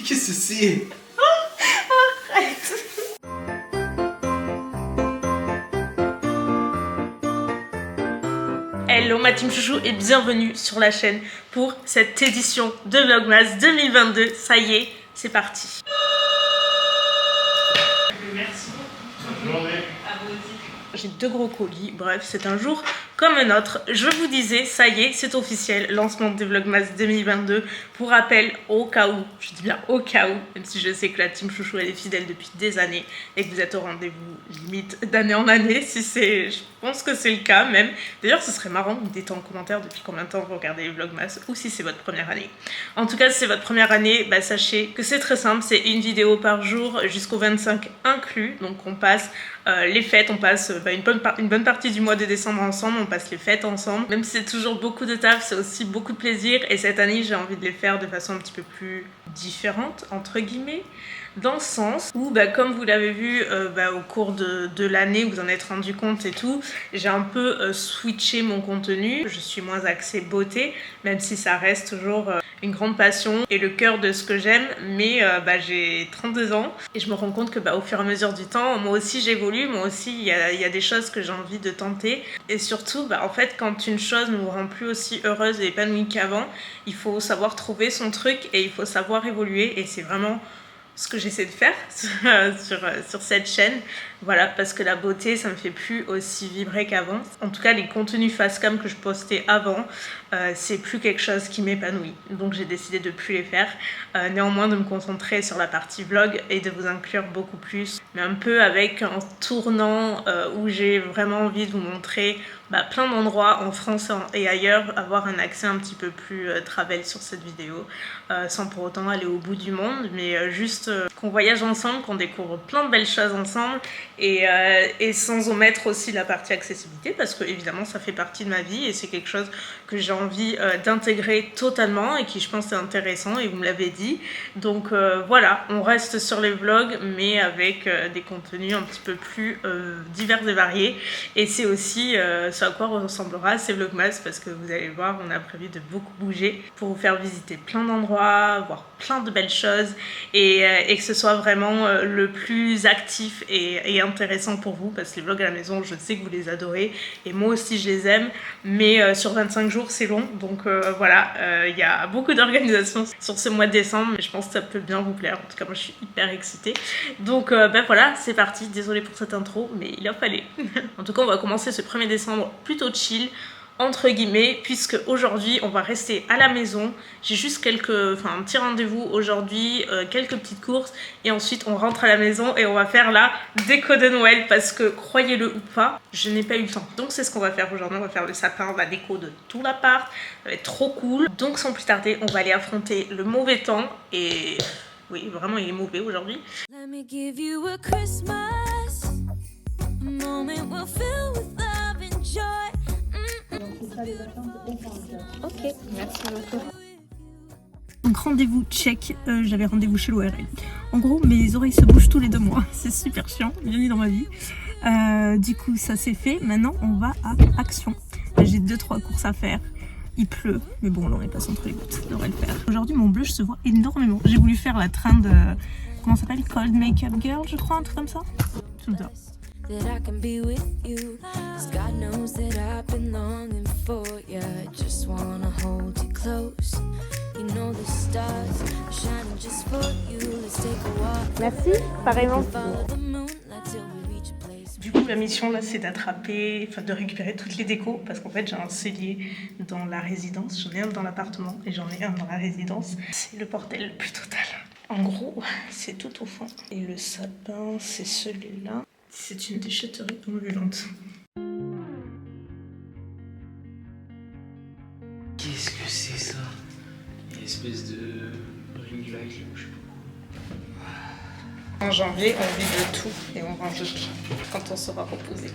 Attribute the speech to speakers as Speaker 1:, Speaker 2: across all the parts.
Speaker 1: Qu'est-ce que c'est?
Speaker 2: Arrête. Hello ma team chouchou et bienvenue sur la chaîne pour cette édition de Vlogmas 2022. Ça y est, c'est parti. Merci beaucoup.
Speaker 1: Bonne journée.
Speaker 2: À vous aussi. J'ai 2 gros colis, bref, c'est un jour comme un autre. Je vous disais, ça y est, c'est officiel, lancement de Vlogmas 2022. Pour rappel, au cas où, je dis bien au cas où, même si je sais que la team chouchou elle est fidèle depuis des années et que vous êtes au rendez-vous limite d'année en année, si c'est, je pense que c'est le cas même. D'ailleurs, ce serait marrant de me dites en commentaire depuis combien de temps vous regardez les Vlogmas ou si c'est votre première année. En tout cas, si c'est votre première année, bah, sachez que c'est très simple, c'est une vidéo par jour jusqu'au 25 inclus. Donc on passe les fêtes, on passe une bonne partie du mois de décembre ensemble, on passe les fêtes ensemble. Même si c'est toujours beaucoup de taf, c'est aussi beaucoup de plaisir. Et cette année, j'ai envie de les faire de façon un petit peu plus différente, entre guillemets. Dans le sens où, comme vous l'avez vu au cours de l'année, vous en êtes rendu compte et tout, j'ai un peu switché mon contenu. Je suis moins axée beauté, même si ça reste toujours une grande passion et le cœur de ce que j'aime. Mais j'ai 32 ans et je me rends compte que au fur et à mesure du temps, moi aussi j'évolue, moi aussi il y a des choses que j'ai envie de tenter. Et surtout, en fait, quand une chose ne vous rend plus aussi heureuse et épanouie qu'avant, il faut savoir trouver son truc et il faut savoir évoluer. Et c'est vraiment ce que j'essaie de faire sur cette chaîne, voilà, parce que la beauté ça me fait plus aussi vibrer qu'avant. En tout cas les contenus face cam que je postais avant, c'est plus quelque chose qui m'épanouit, donc j'ai décidé de plus les faire, néanmoins de me concentrer sur la partie vlog et de vous inclure beaucoup plus, mais un peu avec un tournant où j'ai vraiment envie de vous montrer plein d'endroits en France et ailleurs, avoir un accès un petit peu plus travel sur cette vidéo, sans pour autant aller au bout du monde, mais juste qu'on voyage ensemble, qu'on découvre plein de belles choses ensemble, et sans omettre aussi la partie accessibilité, parce que évidemment ça fait partie de ma vie et c'est quelque chose que j'ai envie d'intégrer totalement et qui je pense est intéressant, et vous me l'avez dit. Donc voilà, on reste sur les vlogs mais avec des contenus un petit peu plus divers et variés, et c'est aussi à quoi ressemblera ces vlogmas, parce que vous allez voir, on a prévu de beaucoup bouger pour vous faire visiter plein d'endroits, voir plein de belles choses, et que ce soit vraiment le plus actif et intéressant pour vous, parce que les vlogs à la maison, je sais que vous les adorez et moi aussi je les aime, mais sur 25 jours c'est long, donc voilà, il y a beaucoup d'organisation sur ce mois de décembre, mais je pense que ça peut bien vous plaire. En tout cas moi je suis hyper excitée, donc voilà, c'est parti. Désolée pour cette intro, mais il en fallait. En tout cas on va commencer ce 1er décembre plutôt chill entre guillemets, puisque aujourd'hui on va rester à la maison. J'ai juste un petit rendez-vous aujourd'hui, quelques petites courses, et ensuite on rentre à la maison et on va faire la déco de Noël, parce que croyez-le ou pas, je n'ai pas eu le temps. Donc c'est ce qu'on va faire aujourd'hui, on va faire le sapin, la déco de tout l'appart, ça va être trop cool. Donc sans plus tarder, on va aller affronter le mauvais temps, et oui vraiment il est mauvais aujourd'hui. Let me give you a Christmas, a moment we'll fill with love and joy. Ok, merci beaucoup. Donc rendez-vous check, j'avais rendez-vous chez l'ORL. En gros, mes oreilles se bougent tous les 2 mois, c'est super chiant, bienvenue dans ma vie. Du coup, ça c'est fait, maintenant on va à action. J'ai 2-3 courses à faire, il pleut, mais bon, là on est passé entre les gouttes, ça devrait le faire. Aujourd'hui, mon blush se voit énormément. J'ai voulu faire la trend, comment ça s'appelle, Cold Makeup Girl, je crois, un truc comme ça. Tout ça. That I can be with you, 'cause God knows that I've been longing for you. Just wanna hold you close. You know the stars are shining just for you. Let's take a walk. Merci, pareillement. Du coup, la mission là, c'est d'attraper, de récupérer toutes les décos, parce qu'en fait, j'ai un cellier dans la résidence, j'en ai un dans l'appartement et j'en ai un dans la résidence. C'est le bordel le plus total. En gros, c'est tout au fond. Et le sapin, c'est celui-là. C'est une déchetterie ambulante.
Speaker 1: Qu'est-ce que c'est ça? Une espèce de ring light là, je sais pas quoi.
Speaker 2: En janvier, on vit de tout et on range de tout quand on sera reposé.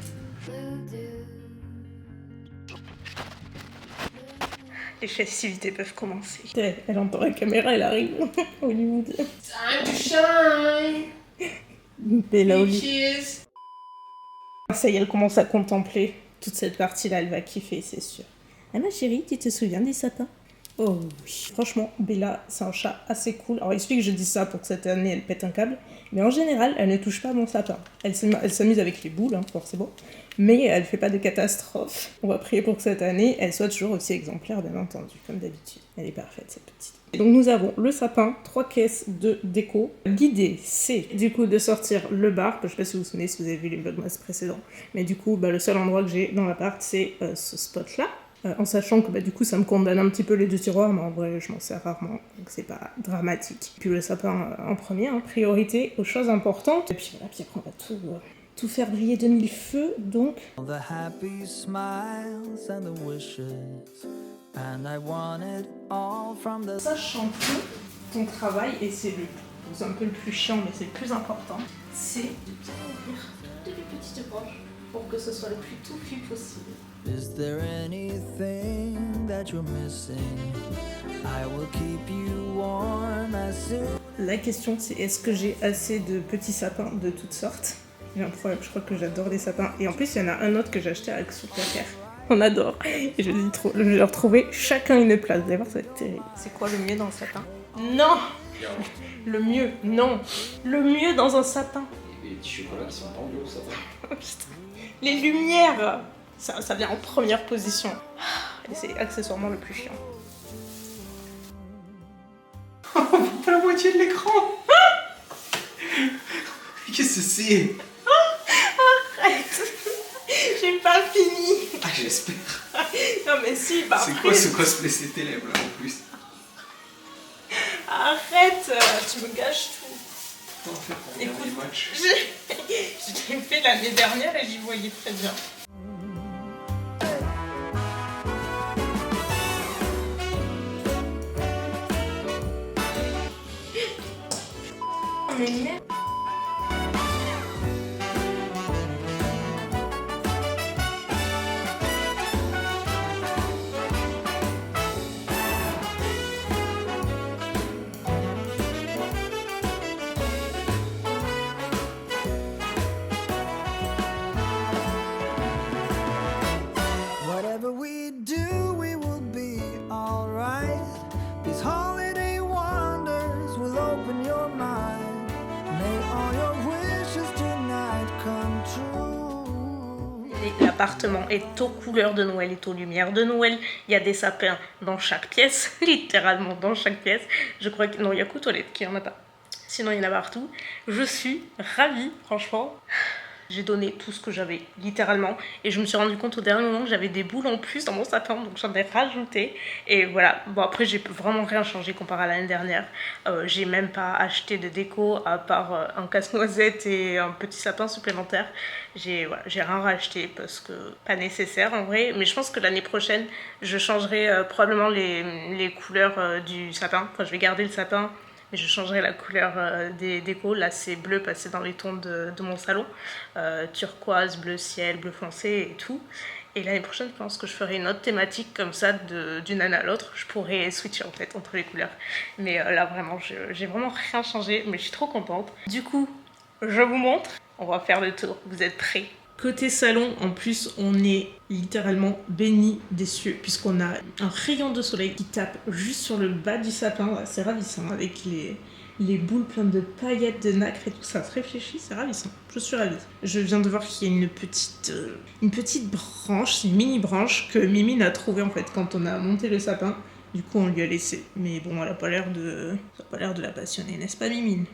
Speaker 2: Les festivités peuvent commencer. Elle entend la caméra, elle arrive. Hollywood.
Speaker 1: Time to shine!
Speaker 2: Bella Oli. Ça y est, elle commence à contempler toute cette partie-là, elle va kiffer, c'est sûr. Ah ma chérie, tu te souviens des sapins? Oh oui. Franchement, Bella, c'est un chat assez cool. Alors il suffit que je dise ça pour que cette année elle pète un câble. Mais en général, elle ne touche pas mon sapin. Elle s'amuse avec les boules, hein, forcément. Mais elle fait pas de catastrophe. On va prier pour que cette année, elle soit toujours aussi exemplaire, bien entendu, comme d'habitude. Elle est parfaite, cette petite. Et donc nous avons le sapin, 3 caisses de déco. L'idée, c'est du coup de sortir le bar. Je sais pas si vous vous souvenez, si vous avez vu les vlogmas précédents. Mais du coup, le seul endroit que j'ai dans l'appart, c'est ce spot-là. En sachant que du coup ça me condamne un petit peu les 2 tiroirs, mais en vrai je m'en sers rarement, donc c'est pas dramatique. Puis le sapin en premier, hein, priorité aux choses importantes. Et puis voilà, puis après on va tout faire briller de mille feux, donc... The happy smiles and the wishes, and I want it all from the... Sachant que ton travail, et c'est un peu le plus chiant, mais c'est le plus important, c'est de bien ouvrir toutes les petites branches pour que ce soit le plus touffu possible. Is there anything that you're missing? I will keep you warm as soon. La question c'est est-ce que j'ai assez de petits sapins de toutes sortes? J'ai un problème, je crois que j'adore les sapins. Et en plus il y en a un autre que j'ai acheté avec Sous-Terre. On adore. Et je vais leur trouver chacun une place. Vous allez voir, ça va être terrible. C'est quoi le mieux dans le sapin? Non! Le mieux, non! Le mieux dans un sapin.
Speaker 1: Il y a des petits chocolats qui sont tendus au sapin.
Speaker 2: Oh putain. Les lumières! Ça vient en première position. Et c'est accessoirement le plus chiant.
Speaker 1: On voit pas la moitié de l'écran. Qu'est-ce que c'est?
Speaker 2: Arrête. J'ai pas fini.
Speaker 1: Ah, j'espère.
Speaker 2: Non mais si, parfait.
Speaker 1: C'est quoi ce cosplay ces ténèbres là en plus?
Speaker 2: Arrête, tu me gâches tout.
Speaker 1: T'en fais pour regarder les matchs.
Speaker 2: Je l'ai fait l'année dernière et j'y voyais très bien. Mais merde. Whatever we do, we will be alright. These holiday wonders will open your mind. May all your wishes tonight come true. L'appartement est aux couleurs de Noël, est aux lumières de Noël. Il y a des sapins dans chaque pièce, littéralement dans chaque pièce. Je crois que non, il y a qu'aux toilettes qu'il n'y en a pas. Sinon, il y en a partout. Je suis ravie, franchement. J'ai donné tout ce que j'avais, littéralement. Et je me suis rendu compte au dernier moment que j'avais des boules en plus dans mon sapin. Donc j'en ai rajouté. Et voilà. Bon, après, j'ai vraiment rien changé comparé à l'année dernière. J'ai même pas acheté de déco à part un casse-noisette et un petit sapin supplémentaire. J'ai rien racheté parce que pas nécessaire en vrai. Mais je pense que l'année prochaine, je changerai probablement les couleurs du sapin. Enfin, je vais garder le sapin. Mais je changerai la couleur des décos. Là, c'est bleu passé dans les tons de mon salon. Turquoise, bleu ciel, bleu foncé et tout. Et l'année prochaine, je pense que je ferai une autre thématique comme ça d'une année à l'autre. Je pourrais switcher en fait entre les couleurs. Mais là, vraiment, j'ai vraiment rien changé. Mais je suis trop contente. Du coup, je vous montre. On va faire le tour. Vous êtes prêts? Côté salon, en plus, on est littéralement béni des cieux puisqu'on a un rayon de soleil qui tape juste sur le bas du sapin. C'est ravissant avec les boules pleines de paillettes, de nacre et tout ça se réfléchit, c'est ravissant. Je suis ravie. Je viens de voir qu'il y a une petite branche, une mini branche que Mimine a trouvée en fait quand on a monté le sapin. Du coup, on lui a laissé. Mais bon, elle n'a pas l'air de la passionner, n'est-ce pas Mimine?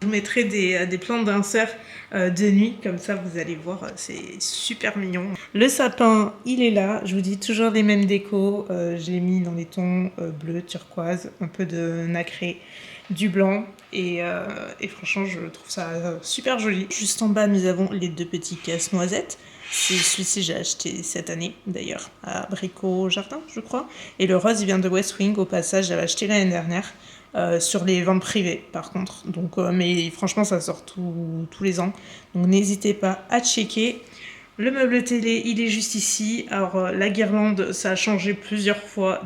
Speaker 2: Je vous mettrai des plans d'insert de nuit, comme ça vous allez voir, c'est super mignon. Le sapin, il est là, je vous dis toujours les mêmes décos, je l'ai mis dans les tons bleu, turquoise, un peu de nacré, du blanc, et franchement je trouve ça super joli. Juste en bas nous avons les 2 petits casse-noisettes. C'est celui-ci j'ai acheté cette année d'ailleurs à Brico Jardin je crois. Et le rose il vient de West Wing, au passage j'avais acheté l'année dernière. Sur les ventes privées par contre, donc, mais franchement ça sort tous les ans, donc n'hésitez pas à checker. Le meuble télé, il est juste ici. Alors la guirlande, ça a changé plusieurs fois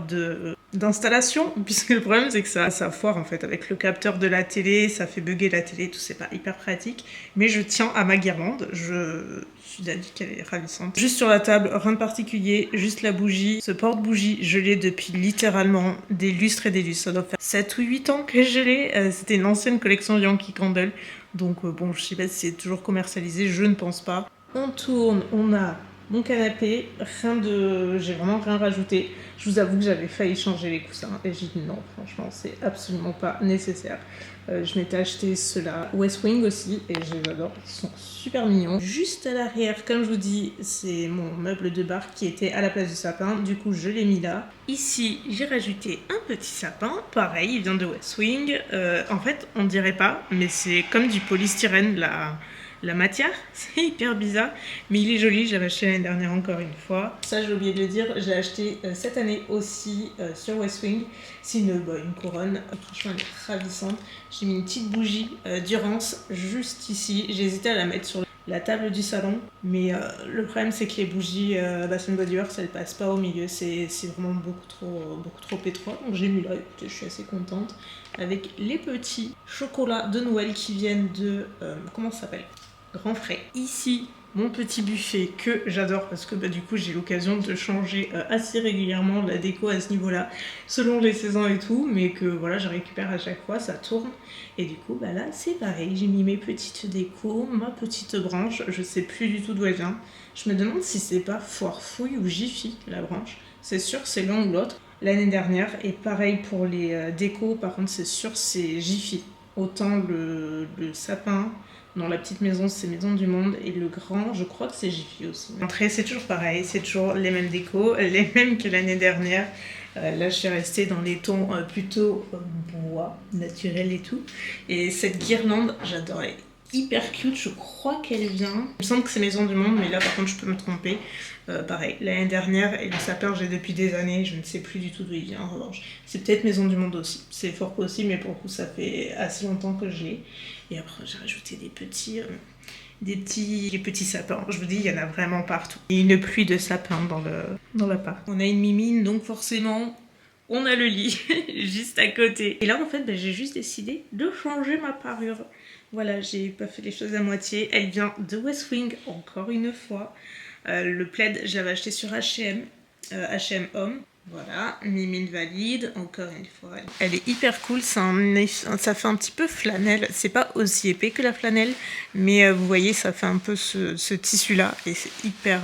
Speaker 2: d'installation, puisque le problème c'est que ça foire en fait avec le capteur de la télé, ça fait bugger la télé, tout, c'est pas hyper pratique. Mais je tiens à ma guirlande, je suis d'avis qu'elle est ravissante. Juste sur la table, rien de particulier, juste la bougie. Ce porte-bougie, je l'ai depuis littéralement des lustres et des lustres. Ça doit faire 7 ou 8 ans que je l'ai. C'était une ancienne collection Yankee Candle. Donc bon, je sais pas si c'est toujours commercialisé, je ne pense pas. On tourne, on a mon canapé, j'ai vraiment rien rajouté. Je vous avoue que j'avais failli changer les coussins et j'ai dit non, franchement, c'est absolument pas nécessaire. Je m'étais acheté ceux-là, West Wing aussi, et je les adore, ils sont super mignons. Juste à l'arrière, comme je vous dis, c'est mon meuble de bar qui était à la place du sapin, du coup je l'ai mis là. Ici, j'ai rajouté un petit sapin, pareil, il vient de West Wing. En fait, on dirait pas, mais c'est comme du polystyrène, la matière, c'est hyper bizarre, mais il est joli, je l'avais acheté l'année dernière encore une fois. Ça j'ai oublié de le dire, je l'ai acheté cette année aussi sur West Wing. C'est une couronne, franchement elle est ravissante. J'ai mis une petite bougie Durance juste ici, j'ai hésité à la mettre sur la table du salon, mais le problème c'est que les bougies Bath & Body Works elles passent pas au milieu, c'est vraiment beaucoup trop étroit, donc j'ai mis là, écoutez je suis assez contente. Avec les petits chocolats de Noël qui viennent de, comment ça s'appelle ? Grand Frais. Ici, mon petit buffet que j'adore parce que du coup j'ai l'occasion de changer assez régulièrement la déco à ce niveau-là, selon les saisons et tout, mais que voilà, je récupère à chaque fois, ça tourne. Et du coup, là c'est pareil, j'ai mis mes petites décos, ma petite branche, je sais plus du tout d'où elle vient. Je me demande si c'est pas Foire Fouille ou Jiffy, la branche. C'est sûr, c'est l'un ou l'autre. L'année dernière, et pareil pour les décos, par contre c'est sûr, c'est Jiffy. Autant le sapin... Non, la petite maison, c'est Maison du Monde. Et le grand, je crois que c'est Jiffy aussi. Après, c'est toujours pareil. C'est toujours les mêmes décos, les mêmes que l'année dernière. Là, je suis restée dans les tons plutôt bois, naturel et tout. Et cette guirlande, j'adore. Elle est hyper cute. Je crois qu'elle vient... Il me semble que c'est Maison du Monde, mais là, par contre, je peux me tromper. Pareil, l'année dernière, et le sapin, j'ai depuis des années. Je ne sais plus du tout d'où il vient, en revanche. C'est peut-être Maison du Monde aussi. C'est fort possible, mais pour le coup, ça fait assez longtemps que je l'ai. Et après, j'ai rajouté des petits sapins. Je vous dis, il y en a vraiment partout. Et une pluie de sapins dans l'appart. On a une mimine, donc forcément, on a le lit juste à côté. Et là, en fait, j'ai juste décidé de changer ma parure. Voilà, j'ai pas fait les choses à moitié. Elle vient de West Wing, encore une fois. Le plaid, je l'avais acheté sur H&M, H&M Homme. Voilà, mimine valide, encore une fois. Elle est hyper cool, ça fait un petit peu flanelle. C'est pas aussi épais que la flanelle, mais vous voyez, ça fait un peu ce tissu-là. Et c'est hyper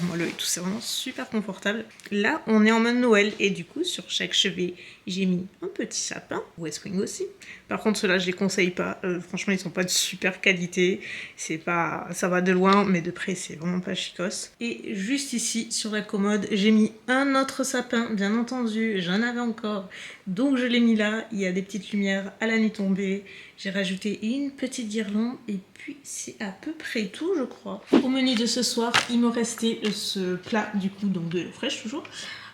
Speaker 2: moelleux et tout, c'est vraiment super confortable. Là, on est en mode Noël, et du coup, sur chaque chevet, j'ai mis un petit sapin, West Wing aussi. Par contre, ceux-là, je les conseille pas. Franchement, ils sont pas de super qualité. Ça va de loin, mais de près, c'est vraiment pas chicos. Et juste ici, sur la commode, j'ai mis un autre sapin, bien entendu. J'en avais encore, donc je l'ai mis là. Il y a des petites lumières à la nuit tombée. J'ai rajouté une petite guirlande, et puis c'est à peu près tout, je crois. Au menu de ce soir, il me restait ce plat, du coup, donc de l'eau fraîche toujours.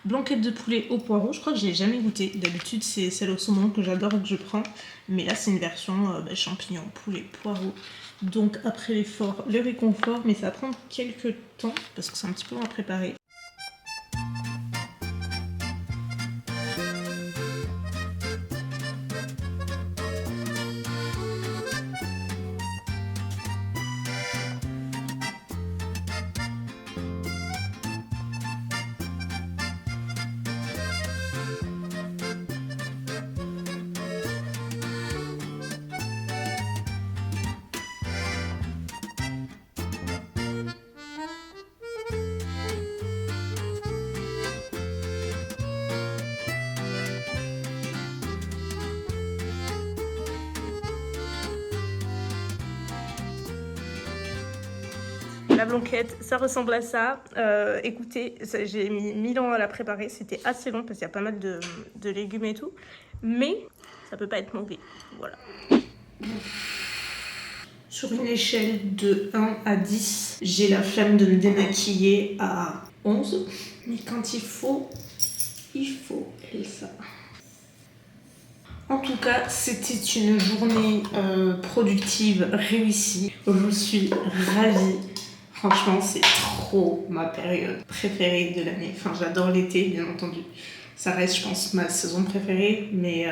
Speaker 2: Blanquette de poulet au poireau, je crois que je l'ai jamais goûté. D'habitude, c'est celle au saumon que j'adore et que je prends. Mais là, c'est une version champignons, poulet, poireau. Donc après l'effort, le réconfort, mais ça va prendre quelques temps parce que c'est un petit peu long à préparer. La blanquette, ça ressemble à ça. Écoutez, j'ai mis 1000 ans à la préparer. C'était assez long parce qu'il y a pas mal de légumes et tout. Mais ça peut pas être mauvais. Voilà. Sur une échelle de 1 à 10, j'ai la flemme de me démaquiller à 11. Mais quand il faut ça. En tout cas, c'était une journée productive, réussie. Je suis ravie. Franchement, c'est trop ma période préférée de l'année. Enfin, j'adore l'été, bien entendu. Ça reste, je pense, ma saison préférée. Mais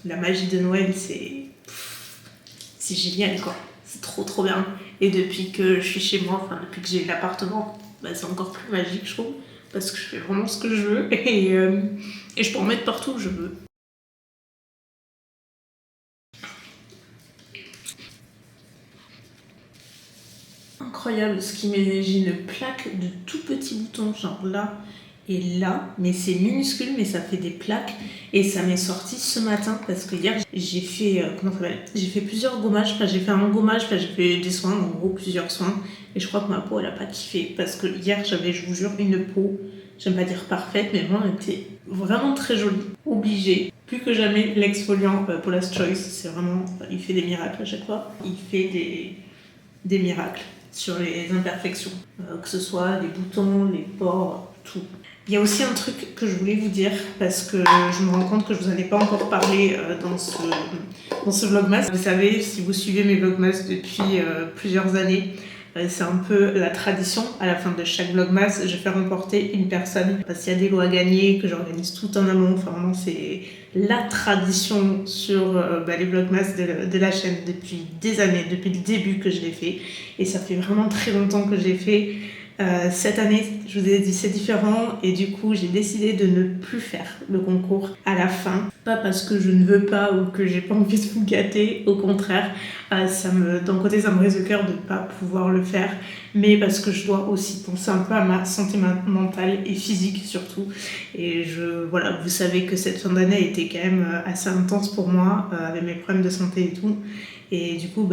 Speaker 2: la magie de Noël, c'est génial, quoi. C'est trop bien. Et depuis que je suis chez moi, enfin, depuis que j'ai l'appartement, bah, c'est encore plus magique, je trouve. Parce que je fais vraiment ce que je veux. Et je peux en mettre partout où je veux. Incroyable, ce qui m'est, j'ai une plaque de tout petits boutons, genre là et là, mais c'est minuscule, mais ça fait des plaques et ça m'est sorti ce matin parce que hier j'ai fait, comment ça s'appelle, j'ai fait plusieurs gommages, enfin j'ai fait un gommage, enfin j'ai fait des soins, en gros plusieurs soins et je crois que ma peau elle a pas kiffé parce que hier j'avais, je vous jure, une peau, j'aime pas dire parfaite, mais vraiment elle était vraiment très jolie, obligée. Plus que jamais, l'exfoliant Paula's Choice, c'est vraiment, il fait des miracles à chaque fois, il fait des miracles sur les imperfections, que ce soit les boutons, les pores, tout. Il y a aussi un truc que je voulais vous dire parce que je me rends compte que je vous en ai pas encore parlé dans ce vlogmas. Vous savez, si vous suivez mes vlogmas depuis plusieurs années, c'est un peu la tradition. À la fin de chaque vlogmas, je fais remporter une personne parce qu'il y a des lots à gagner, que j'organise tout en amont. Enfin, vraiment, c'est la tradition sur les vlogmas de la chaîne depuis des années, depuis le début que je l'ai fait. Et ça fait vraiment très longtemps que je l'ai fait. Cette année, je vous ai dit, c'est différent et du coup, j'ai décidé de ne plus faire le concours à la fin. Pas parce que je ne veux pas ou que j'ai pas envie de vous gâter, au contraire, d'un côté, ça me brise le cœur de ne pas pouvoir le faire, mais parce que je dois aussi penser un peu à ma santé mentale et physique surtout. Et voilà, vous savez que cette fin d'année a été quand même assez intense pour moi, avec mes problèmes de santé et tout. Et du coup,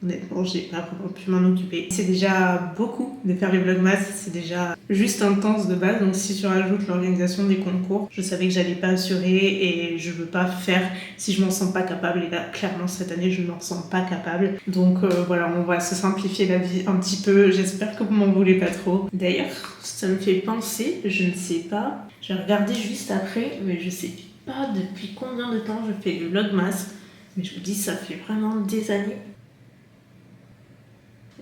Speaker 2: honnêtement, j'ai pas vraiment pu m'en occuper. C'est déjà beaucoup de faire les vlogmas, c'est déjà juste intense de base. Donc si je rajoute l'organisation des concours, je savais que j'allais pas assurer et je veux pas faire si je m'en sens pas capable. Et là, clairement, cette année, je ne m'en sens pas capable. Donc voilà, on va se simplifier la vie un petit peu. J'espère que vous m'en voulez pas trop. D'ailleurs, ça me fait penser, je ne sais pas, je vais regarder juste après, mais je sais pas depuis combien de temps je fais le vlogmas. Mais je vous dis, ça fait vraiment des années.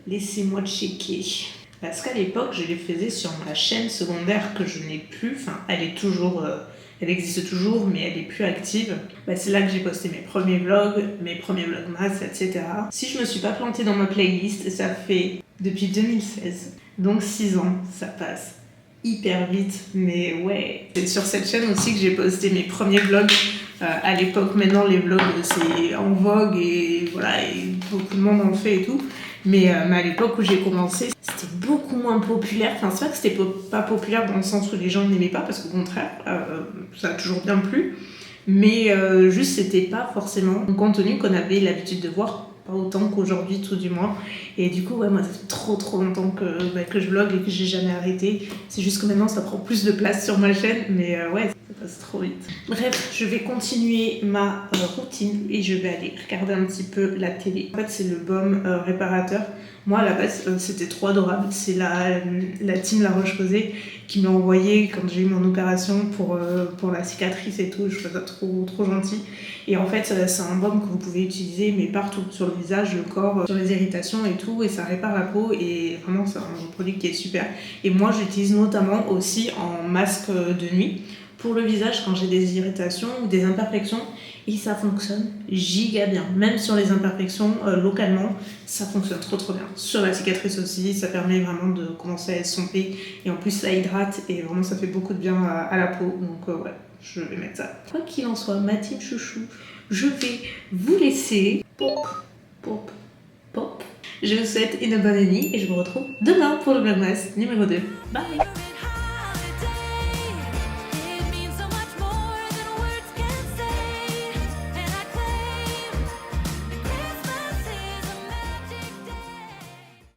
Speaker 2: Laissez-moi checker. Parce qu'à l'époque, je les faisais sur ma chaîne secondaire que je n'ai plus. Enfin, elle est toujours, elle existe toujours, mais elle est plus active. C'est là que j'ai posté mes premiers vlogs, mes premiers vlogmas, etc. Si je me suis pas plantée dans ma playlist, ça fait depuis 2016. Donc 6 ans, ça passe hyper vite. Mais ouais, c'est sur cette chaîne aussi que j'ai posté mes premiers vlogs. À l'époque, maintenant, les vlogs, c'est en vogue et voilà, et beaucoup de monde en fait et tout. Mais à l'époque où j'ai commencé, c'était beaucoup moins populaire. Enfin, c'est pas que c'était pas populaire dans le sens où les gens n'aimaient pas, parce qu'au contraire, ça a toujours bien plu. Mais juste, c'était pas forcément un contenu qu'on avait l'habitude de voir, pas autant qu'aujourd'hui, tout du moins. Et du coup, ouais, moi, ça fait trop longtemps que je vlog et que j'ai jamais arrêté. C'est juste que maintenant, ça prend plus de place sur ma chaîne, mais ouais, ça passe trop vite. Bref, je vais continuer ma routine et je vais aller regarder un petit peu la télé. En fait, c'est le baume réparateur. Moi, à la base, c'était trop adorable. C'est la team La Roche-Posay qui m'a envoyé quand j'ai eu mon opération pour la cicatrice et tout. Je trouve ça trop gentil. Et en fait, c'est un baume que vous pouvez utiliser, mais partout, sur le visage, le corps, sur les irritations et tout, et ça répare la peau. Et vraiment, c'est un produit qui est super. Et moi, j'utilise notamment aussi en masque de nuit pour le visage quand j'ai des irritations ou des imperfections. Et ça fonctionne giga bien. Même sur les imperfections, localement, ça fonctionne trop bien. Sur la cicatrice aussi, ça permet vraiment de commencer à estomper. Et en plus, ça hydrate et vraiment, ça fait beaucoup de bien à la peau. Donc ouais, je vais mettre ça. Quoi qu'il en soit, ma team chouchou, je vais vous laisser. Pop. Je vous souhaite une bonne nuit et je vous retrouve demain pour le vlogmas numéro 2. Bye!